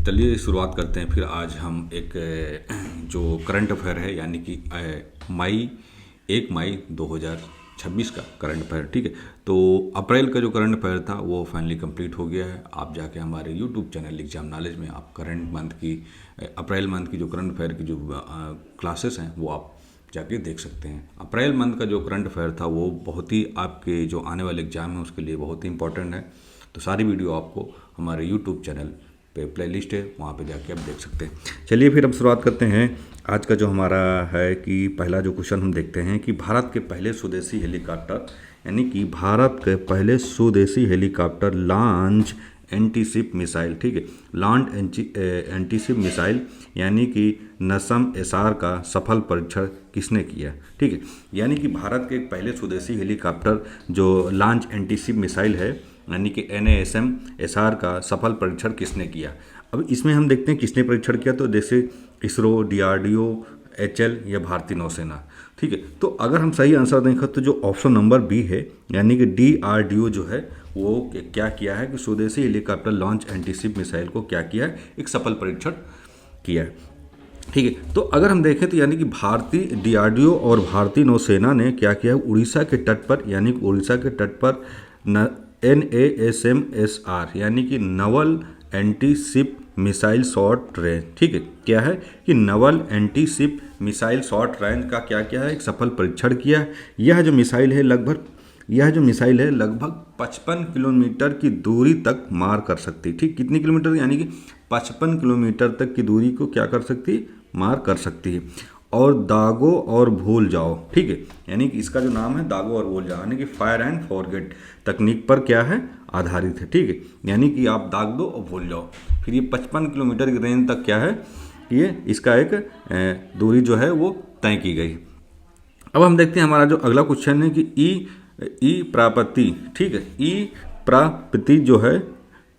चलिए शुरुआत करते हैं। फिर आज हम एक जो करंट अफेयर है यानी कि मई 1 मई 2026 का करंट अफेयर, ठीक है। तो अप्रैल का जो करंट अफेयर था वो फाइनली कंप्लीट हो गया है। आप जाके हमारे यूट्यूब चैनल एग्जाम नॉलेज में आप करंट मंथ की अप्रैल मंथ की जो करंट अफेयर की जो क्लासेस हैं वो आप जाके देख सकते हैं। अप्रैल मंथ का जो करंट अफेयर था वो बहुत ही आपके जो आने वाले एग्जाम है उसके लिए बहुत ही इंपॉर्टेंट है। तो सारी वीडियो आपको हमारे यूट्यूब चैनल पे प्लेलिस्ट है, वहाँ पे जाके आप देख सकते हैं। चलिए फिर हम शुरुआत करते हैं। आज का जो हमारा है कि पहला जो क्वेश्चन हम देखते हैं कि भारत के पहले स्वदेशी हेलीकॉप्टर यानी कि भारत के पहले स्वदेशी हेलीकॉप्टर लॉन्च एंटीशिप मिसाइल, ठीक है, लॉन्च एंटीशिप मिसाइल यानी कि नसम एसआर का सफल परीक्षण किसने किया, ठीक है। यानी कि भारत के पहले स्वदेशी हेलीकॉप्टर जो लॉन्च एंटीशिप मिसाइल है यानी कि NASM SR का सफल परीक्षण किसने किया। अब इसमें हम देखते हैं किसने परीक्षण किया, तो जैसे इसरो, DRDO, HL या भारतीय नौसेना, ठीक है। तो अगर हम सही आंसर देखें तो जो ऑप्शन नंबर बी है यानी कि DRDO जो है वो क्या किया है कि स्वदेशी हेलीकॉप्टर लॉन्च एंटीशिप मिसाइल को क्या किया है, एक सफल परीक्षण किया है, ठीक है। तो अगर हम देखें तो यानी कि भारतीय DRDO और भारतीय नौसेना ने क्या किया है, उड़ीसा के तट पर यानी कि उड़ीसा के तट पर NASM SR यानी कि Naval antiship missile short range, ठीक है, क्या है कि Naval antiship missile short range का क्या किया है, एक सफल परीक्षण किया है। यह जो मिसाइल है लगभग 55 किलोमीटर की दूरी तक मार कर सकती है, ठीक, कितनी किलोमीटर यानी कि 55 किलोमीटर तक की दूरी को क्या कर सकती है, मार कर सकती है। और दागो और भूल जाओ, ठीक है, यानी कि इसका जो नाम है दागो और भूल जाओ यानी कि फायर एंड फॉरगेट तकनीक पर क्या है, आधारित है, ठीक है। यानी कि आप दाग दो और भूल जाओ। फिर ये 55 किलोमीटर की रेंज तक क्या है, ये इसका एक दूरी जो है वो तय की गई। अब हम देखते हैं हमारा जो अगला क्वेश्चन है कि ई प्राप्ति, ठीक है, ई प्राप्ति जो है,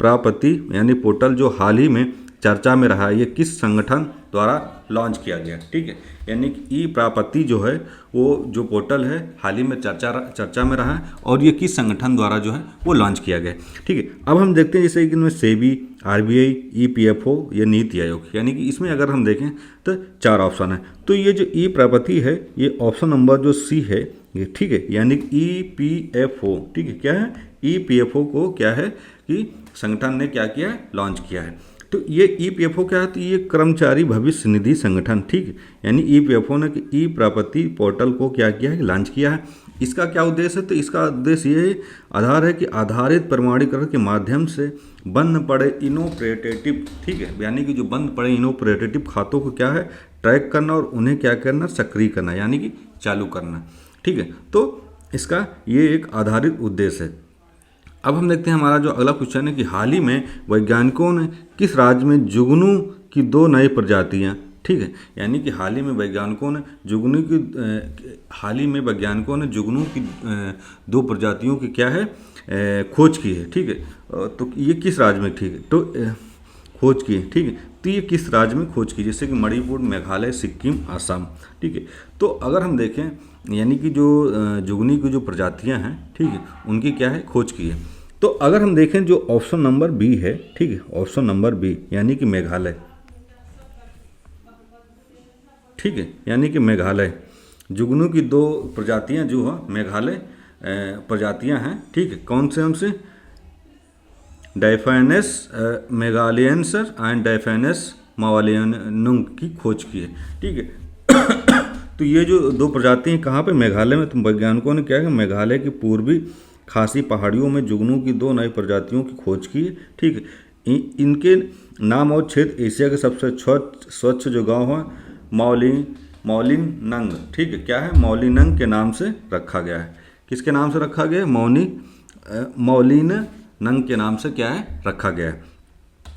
प्राप्ति यानी पोर्टल जो हाल ही में चर्चा में रहा है, ये किस संगठन द्वारा लॉन्च किया गया, ठीक है। यानी कि ई प्राप्ति जो है वो जो पोर्टल है हाल ही में चर्चा में रहा है और ये किस संगठन द्वारा जो है वो लॉन्च किया गया, ठीक है। अब हम देखते हैं जैसे कि इनमें सेबी, RBI, EPFO या नीति आयोग, यानी कि इसमें अगर हम देखें तो 4 ऑप्शन है। तो ये जो ई प्राप्ति है ये ऑप्शन नंबर जो सी है ये, ठीक है, यानी कि EPFO, ठीक है, क्या है, EPFO को क्या है कि संगठन ने क्या किया है, लॉन्च किया है। तो ये EPFO क्या है, तो ये कर्मचारी भविष्य निधि संगठन, ठीक है, यानी EPFO ने ई प्राप्ति पोर्टल को क्या किया है, लॉन्च किया है। इसका क्या उद्देश्य है, तो इसका उद्देश्य ये आधार है कि आधारित प्रमाणीकरण के माध्यम से बंद पड़े इनऑपरेटिव, ठीक है, यानी कि जो बंद पड़े इनऑपरेटिव खातों को क्या है, ट्रैक करना और उन्हें क्या करना, सक्रिय करना यानी कि चालू करना, ठीक है। तो इसका ये एक आधारित उद्देश्य है। अब हम देखते हैं हमारा जो अगला क्वेश्चन है कि हाल ही में वैज्ञानिकों ने किस राज्य में जुगनू की 2 नई प्रजातियां, ठीक है, यानी कि हाल ही में वैज्ञानिकों ने जुगनू की 2 प्रजातियों की क्या है, खोज की है, ठीक है। तो ये किस राज्य में, ठीक है, तो खोज की है, ठीक है। तो ये किस राज्य में खोज की, जैसे कि मणिपुर, मेघालय, सिक्किम, असम, ठीक है। तो अगर हम देखें यानी कि जो जुगनी की जो प्रजातियां हैं, ठीक है, उनकी क्या है, खोज की है। तो अगर हम देखें जो ऑप्शन नंबर बी है, ठीक है, ऑप्शन नंबर बी यानी कि मेघालय, ठीक है, यानी कि मेघालय जुगनू की 2 प्रजातियां जो है मेघालय प्रजातियां हैं, ठीक है, कौन से हमसे, डाइफेनस मेघालयंसर एंड डाइफेनस मावालियनुंग की खोज की है, ठीक है। तो ये जो 2 प्रजाति हैं कहाँ पे, मेघालय में। तो वैज्ञानिकों ने क्या है, मेघालय की पूर्वी खासी पहाड़ियों में जुगनू की 2 नई प्रजातियों की खोज की है, ठीक है। इनके नाम और क्षेत्र एशिया के सबसे स्वच्छ जो गांव है मौलिनंग, ठीक है, क्या है, मौलिनंग के नाम से रखा गया है। किसके नाम से रखा गया है, मौलिनंग के नाम से क्या है, रखा गया है,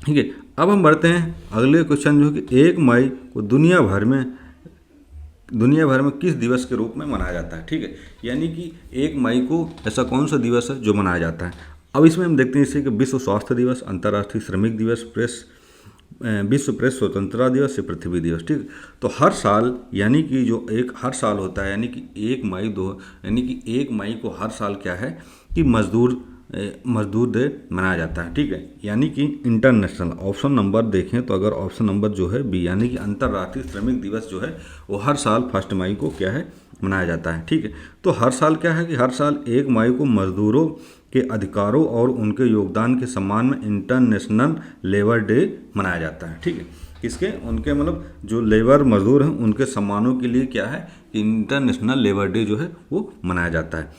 ठीक है। अब हम बढ़ते हैं अगले क्वेश्चन जो कि 1 मई को दुनिया भर में किस दिवस के रूप में मनाया जाता है, ठीक है। यानी कि 1 मई को ऐसा कौन सा दिवस है जो मनाया जाता है। अब इसमें हम देखते हैं जैसे कि विश्व स्वास्थ्य दिवस, अंतर्राष्ट्रीय श्रमिक दिवस, विश्व प्रेस स्वतंत्रता दिवस या पृथ्वी दिवस, ठीक। तो हर साल यानी कि जो हर साल होता है यानी कि 1 मई को हर साल क्या है कि मजदूर मजदूर डे मनाया जाता है। ठीक है, यानी कि इंटरनेशनल, ऑप्शन नंबर देखें तो अगर ऑप्शन नंबर जो है बी, यानी कि अंतर्राष्ट्रीय श्रमिक दिवस जो है वो हर साल 1 मई को क्या है मनाया जाता है। ठीक है, तो हर साल क्या है कि हर साल 1 मई को मजदूरों के अधिकारों और उनके योगदान के सम्मान में इंटरनेशनल लेबर डे मनाया जाता है। ठीक है, किसके, उनके मतलब जो लेबर मजदूर हैं उनके सम्मानों के लिए क्या है इंटरनेशनल लेबर डे जो है वो मनाया जाता है।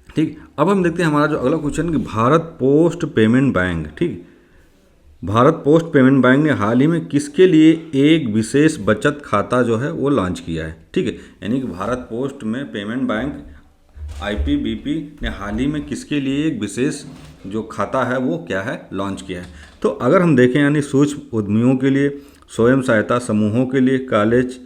ठीक, अब हम देखते हैं हमारा जो अगला क्वेश्चन कि भारत पोस्ट पेमेंट बैंक, ठीक, भारत पोस्ट पेमेंट बैंक ने हाल ही में किसके लिए एक विशेष बचत खाता जो है वो लॉन्च किया है। ठीक है, यानी कि भारत पोस्ट में पेमेंट बैंक आईपीबीपी ने हाल ही में किसके लिए एक विशेष जो खाता है वो क्या है लॉन्च किया है। तो अगर हम देखें यानी सूक्ष्म उद्यमियों के लिए, स्वयं सहायता समूहों के लिए, कॉलेज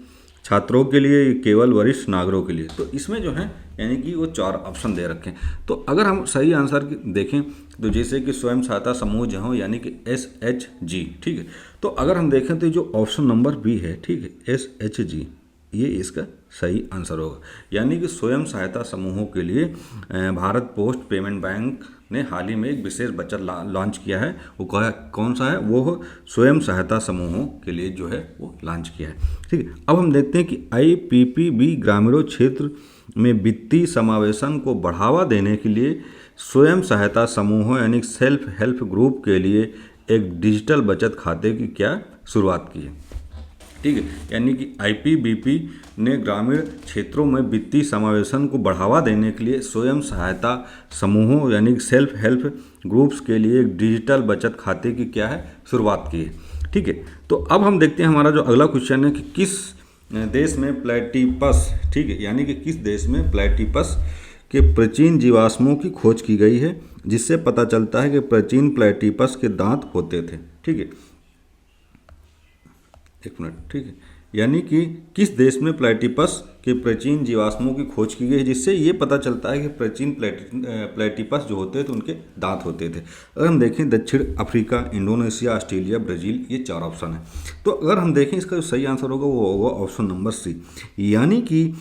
छात्रों के लिए, केवल वरिष्ठ नागरिकों के लिए, तो इसमें जो है यानी कि वो 4 ऑप्शन दे रखे हैं। तो अगर हम सही आंसर देखें तो जैसे कि स्वयं सहायता समूह जो हो यानी कि SHG। ठीक है, तो अगर हम देखें तो जो ऑप्शन नंबर बी है, ठीक है, SHG, ये इसका सही आंसर होगा। यानी कि स्वयं सहायता समूहों के लिए भारत पोस्ट पेमेंट बैंक ने हाल ही में एक विशेष बचत लॉन्च किया है। वो कौन सा है, वो स्वयं सहायता समूहों के लिए जो है वो लॉन्च किया है। ठीक है, अब हम देखते हैं कि IPPB ग्रामीणों क्षेत्र में वित्तीय समावेशन को बढ़ावा देने के लिए स्वयं सहायता समूहों यानी सेल्फ हेल्प ग्रुप के लिए एक डिजिटल बचत खाते की क्या शुरुआत की है। ठीक है, यानी कि IPBP ने ग्रामीण क्षेत्रों में वित्तीय समावेशन को बढ़ावा देने के लिए स्वयं सहायता समूहों यानी कि सेल्फ हेल्प ग्रुप्स के लिए एक डिजिटल बचत खाते की क्या है शुरुआत की है। ठीक है, तो अब हम देखते हैं हमारा जो अगला क्वेश्चन है कि किस देश में प्लेटिपस, ठीक है, यानी कि किस देश में प्लेटिपस के प्राचीन जीवाश्मों की खोज की गई है, जिससे पता चलता है कि प्राचीन प्लेटिपस के दांत होते थे। ठीक है, एक मिनट, ठीक है, यानी कि किस देश में प्लेटिपस के प्राचीन जीवाश्मों की खोज की गई है, जिससे ये पता चलता है कि प्राचीन प्लेटिपस जो होते थे उनके दांत होते थे। अगर हम देखें दक्षिण अफ्रीका, इंडोनेशिया, ऑस्ट्रेलिया, ब्राज़ील, ये 4 ऑप्शन है। तो अगर हम देखें इसका जो सही आंसर होगा वो होगा ऑप्शन नंबर सी, यानी कि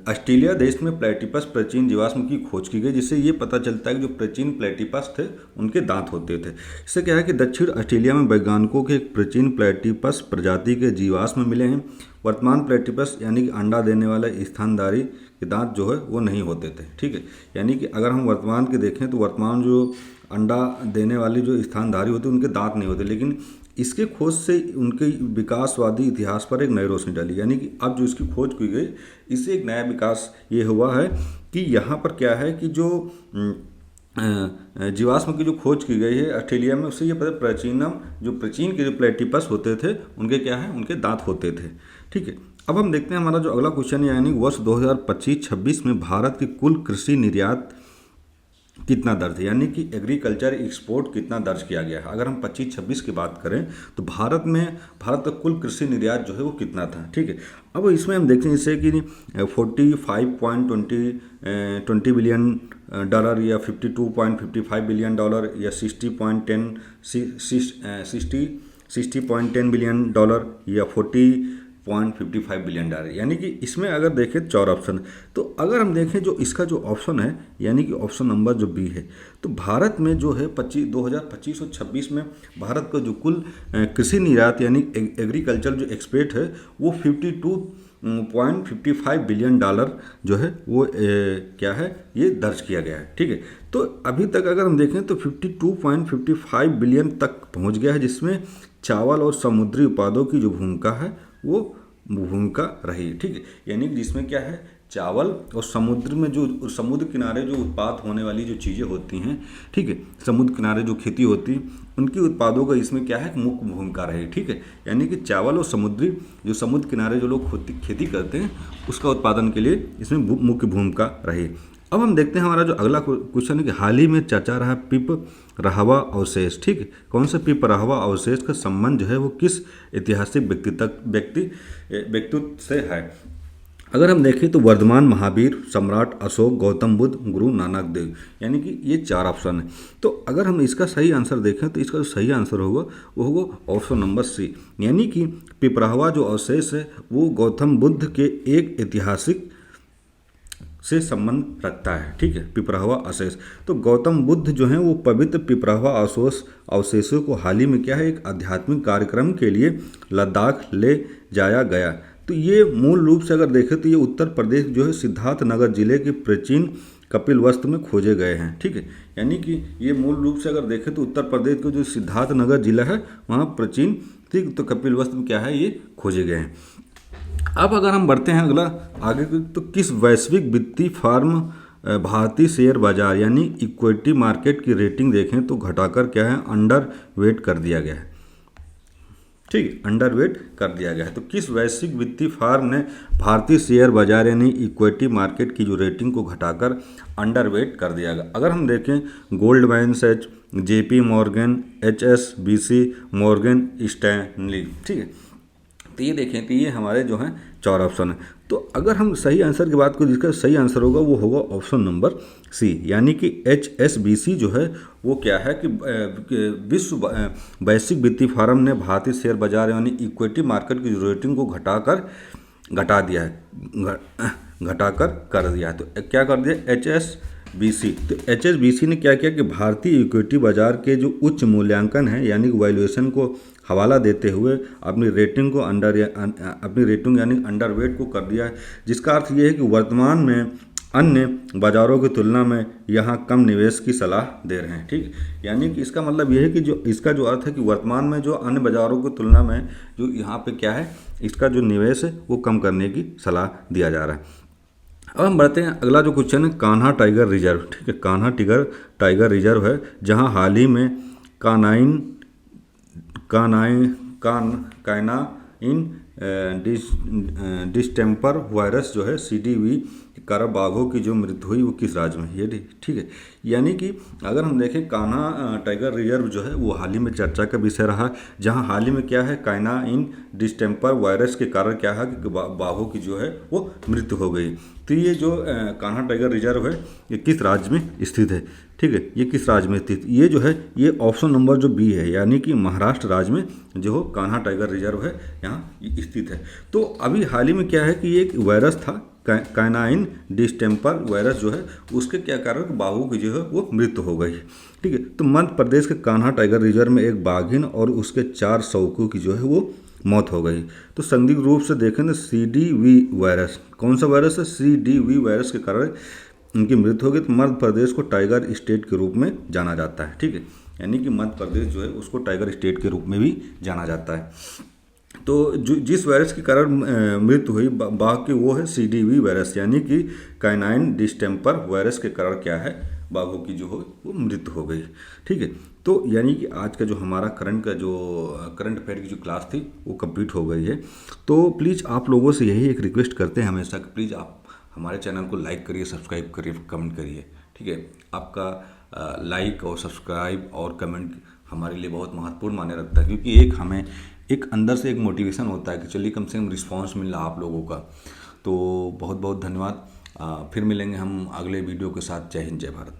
ऑस्ट्रेलिया देश में प्लेटिपस प्राचीन जीवाश्म की खोज की गई, जिससे ये पता चलता है कि जो प्राचीन प्लेटिपस थे उनके दांत होते थे। इससे क्या है कि दक्षिण ऑस्ट्रेलिया में वैज्ञानिकों के एक प्राचीन प्लेटिपस प्रजाति के जीवाश्म मिले हैं। वर्तमान प्लेटिपस यानी कि अंडा देने वाले स्थानधारी के दांत जो है वो नहीं होते थे। ठीक है, यानी कि अगर हम वर्तमान के देखें तो वर्तमान जो अंडा देने वाली जो स्थानधारी होते हैं उनके दांत नहीं होते, लेकिन इसके खोज से उनके विकासवादी इतिहास पर एक नई रोशनी डाली। यानी कि अब जो इसकी खोज की गई इससे एक नया विकास ये हुआ है कि यहाँ पर क्या है कि जो जीवाश्म की जो खोज की गई है ऑस्ट्रेलिया में, उससे ये पता प्राचीन के जो प्लेटिपस होते थे उनके क्या है उनके दांत होते थे। ठीक है, अब हम देखते हैं हमारा जो अगला क्वेश्चन है, यानी वर्ष 2025-26 में भारत की कुल कृषि निर्यात कितना दर्ज है, यानी कि एग्रीकल्चर एक्सपोर्ट कितना दर्ज किया गया है। अगर हम 25-26 की बात करें तो भारत का कुल कृषि निर्यात जो है वो कितना था। ठीक है, अब इसमें हम देखते हैं जैसे कि 45.20 बिलियन डॉलर या 52.55 बिलियन डॉलर या 60.10 बिलियन डॉलर या 40.55 बिलियन डॉलर, यानी कि इसमें अगर देखें 4 ऑप्शन। तो अगर हम देखें जो इसका जो ऑप्शन है यानी कि ऑप्शन नंबर जो बी है, तो भारत में जो है 2025 और 26 में भारत का जो कुल कृषि निर्यात यानी एग्रीकल्चर जो एक्सपोर्ट है वो 52.55 बिलियन डॉलर जो है वो क्या है ये दर्ज किया गया है। ठीक है, तो अभी तक अगर हम देखें तो 52.55 बिलियन तक पहुंच गया है, जिसमें चावल और समुद्री उत्पादों की जो भूमिका है वो भूमिका रही। ठीक है, यानी कि जिसमें क्या है चावल और समुद्र में जो समुद्र किनारे जो उत्पाद होने वाली जो चीज़ें होती हैं, ठीक है, समुद्र किनारे जो खेती होती है उनकी उत्पादों का इसमें क्या है मुख्य भूमिका रही। ठीक है, यानी कि चावल और समुद्र किनारे जो लोग खेती करते हैं उसका उत्पादन के लिए इसमें मुख्य भूमिका रही। अब हम देखते हैं हमारा जो अगला क्वेश्चन है कि हाल ही में चर्चा रहा पिपराहवा अवशेष। ठीक है, कौन से पिपराहवा अवशेष का संबंध जो है वो किस ऐतिहासिक व्यक्तित्व से है। अगर हम देखें तो वर्धमान महावीर, सम्राट अशोक, गौतम बुद्ध, गुरु नानक देव, यानी कि ये 4 ऑप्शन है। तो अगर हम इसका सही आंसर देखें तो इसका जो सही आंसर होगा वो होगा ऑप्शन नंबर सी, यानी कि पिपराहवा जो अवशेष है वो गौतम बुद्ध के एक ऐतिहासिक से संबंध रखता है। ठीक है, पिपरावा अवशेष। तो गौतम बुद्ध जो हैं वो पवित्र पिपरावा अवशेषों को हाल ही में क्या है, एक आध्यात्मिक कार्यक्रम के लिए लद्दाख ले जाया गया। तो ये मूल रूप से अगर देखें तो ये उत्तर प्रदेश जो है सिद्धार्थनगर जिले के प्राचीन कपिलवस्तु में खोजे गए हैं। ठीक है, यानी कि ये मूल रूप से अगर देखें तो उत्तर प्रदेश का जो सिद्धार्थनगर जिला है वहाँ प्राचीन, ठीक, तो कपिलवस्तु में क्या है, ये खोजे गए हैं। अब अगर हम बढ़ते हैं अगला आगे तो किस वैश्विक वित्तीय फर्म भारतीय शेयर बाजार यानी इक्विटी मार्केट की रेटिंग देखें तो घटाकर क्या है, अंडर वेट कर दिया गया है। ठीक, अंडर वेट कर दिया गया है। तो किस वैश्विक वित्तीय फर्म ने भारतीय शेयर बाजार यानी इक्विटी मार्केट की जो रेटिंग को घटाकर अंडर वेट कर दिया गया। अगर हम देखें Goldman Sachs, JP Morgan, HSBC, Morgan Stanley. ठीक है, तो ये देखें तो ये हमारे जो हैं 4 ऑप्शन है। तो अगर हम सही आंसर की बात करें, जिसका सही आंसर होगा वो होगा ऑप्शन नंबर सी, यानी कि HSBC जो है वो क्या है कि विश्व वैश्विक वित्तीय फोरम ने भारतीय शेयर बाजार यानी इक्विटी मार्केट की रेटिंग को घटा दिया है, घटाकर कर दिया है। तो क्या कर दिया HSBC। तो HSBC ने क्या किया कि भारतीय इक्विटी बाजार के जो उच्च मूल्यांकन है यानी कि वैल्यूएशन को हवाला देते हुए अपनी रेटिंग यानी अंडरवेट को कर दिया है, जिसका अर्थ ये है कि वर्तमान में अन्य बाजारों की तुलना में यहाँ कम निवेश की सलाह दे रहे हैं। ठीक, यानी कि इसका मतलब ये है कि जो इसका जो अर्थ है कि वर्तमान में जो अन्य बाजारों की तुलना में जो यहाँ पे क्या है, इसका जो निवेश है वो कम करने की सलाह दिया जा रहा है। अब हम बढ़ते हैं अगला जो क्वेश्चन है कान्हा टाइगर रिजर्व। ठीक है, कान्हा टाइगर रिजर्व है जहाँ हाल ही में कानाइन डिस्टेम्पर वायरस जो है CDV के कारण बाघों की जो मृत्यु हुई वो किस राज्य में, ये ठीक है। यानी कि अगर हम देखें कान्हा टाइगर रिजर्व जो है वो हाल ही में चर्चा का विषय रहा, जहां हाल ही में क्या है कानाइन डिस्टेम्पर वायरस के कारण क्या है कि बाघों की जो है वो मृत्यु हो गई। तो ये जो कान्हा टाइगर रिजर्व है ये किस राज्य में स्थित है। ठीक है, ये किस राज्य में स्थित, ये जो है ये ऑप्शन नंबर जो बी है, यानी कि महाराष्ट्र राज्य में जो हो कान्हा टाइगर रिजर्व है यहाँ स्थित है। तो अभी हाल ही में क्या है कि ये एक वायरस था कानाइन डिस्टेम्पर वायरस जो है उसके क्या कारण बाघों की जो है वो मृत्यु हो गई। ठीक है, तो मध्य प्रदेश के कान्हा टाइगर रिजर्व में एक बाघिन और उसके 4 शौकों की जो है वो मौत हो गई। तो संदिग्ध रूप से देखें तो CDV वायरस, कौन सा वायरस है, CDV वायरस के कारण उनकी मृत्यु हो गई। तो मध्य प्रदेश को टाइगर स्टेट के रूप में जाना जाता है। ठीक है, यानी कि मध्य प्रदेश जो है उसको टाइगर स्टेट के रूप में भी जाना जाता है। तो जिस वायरस के कारण मृत्यु हुई बाघ की वो है CDV वायरस, यानी कि काइनाइन डिस्टेम्पर वायरस के कारण क्या है बाघों की जो हो वो मृत्यु हो गई। ठीक है, तो यानी कि आज का जो हमारा करंट अफेयर की जो क्लास थी वो कंप्लीट हो गई है। तो प्लीज़ आप लोगों से यही एक रिक्वेस्ट करते हैं हमेशा कि प्लीज़ आप हमारे चैनल को लाइक करिए, सब्सक्राइब करिए, कमेंट करिए। ठीक है, आपका लाइक और सब्सक्राइब और कमेंट हमारे लिए बहुत महत्वपूर्ण मायने रखता है, क्योंकि एक हमें एक अंदर से एक मोटिवेशन होता है कि चलिए कम से कम रिस्पांस मिल रहा आप लोगों का। तो बहुत बहुत धन्यवाद। फिर मिलेंगे हम अगले वीडियो के साथ। जय हिंद, जय भारत।